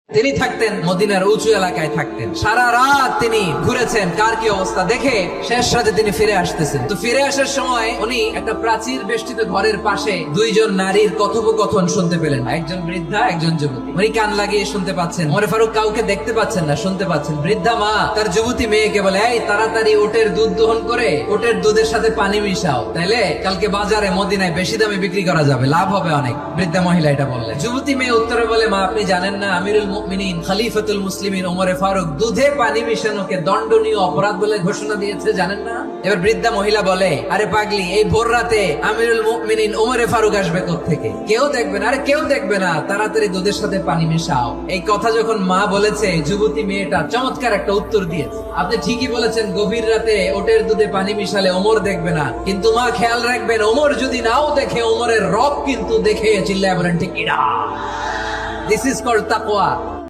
তিনি থাকতেন মদিনার উঁচু এলাকায় থাকতেন, সারা রাত তিনি ঘুরেছেন কার কি অবস্থা দেখে শেষ রাতে তিনি ফিরে আসতেছেন। তো ফিরে আসার সময় উনি একটা প্রাচীর বেষ্টিত ঘরের পাশে দুইজন নারীর কথোপকথন শুনতে পেলেন, একজন বৃদ্ধা একজন যুবতী। উনি কান লাগিয়ে শুনতে পাচ্ছেন, ওমর ফারুক কাউকে দেখতে পাচ্ছেন না, শুনতে পাচ্ছেন। বৃদ্ধা মা তার যুবতী মেয়েকে বলে, এই তাড়াতাড়ি ওটের দুধ দহন করে ওটের দুধের সাথে পানি মিশাও, তাইলে কালকে বাজারে মদিনায় বেশি দামে বিক্রি করা যাবে, লাভ হবে অনেক। বৃদ্ধা মহিলা এটা বললেন। যুবতী মেয়ে উত্তরে বলে, মা আপনি জানেন না আমিরুল মুমিনিন খলিফাতুল মুসলিমিন ওমর ফারুক দুধে পানি মিশানোকে দণ্ডনীয় অপরাধ বলে ঘোষণা দিয়েছে, জানেন না? এবার বৃদ্ধা মহিলা বলে, আরে পাগলি, এই ভোর রাতে আমিরুল মুমিনিন ওমর ফারুক আসবে কোত্থেকে? কেউ দেখবে না। আরে কেউ দেখবে না, তাড়াতাড়ি দুধের সাথে পানি মেশাও। এই কথা যখন মা বলেছে, যুবতী মেয়েটা চমৎকার একটা উত্তর দিয়েছে, আপনি ঠিকই বলেছেন, গভীর রাতে ওটের দুধে পানি মিশালে ওমর দেখবে না, কিন্তু মা খেয়াল রাখবেন, ওমর যদি নাও দেখে, ওমরের রব কিন্তু দেখে। চিল্লায় বলেন ঠিক কিনা? দিস ইজ কল্ড তাকওয়া।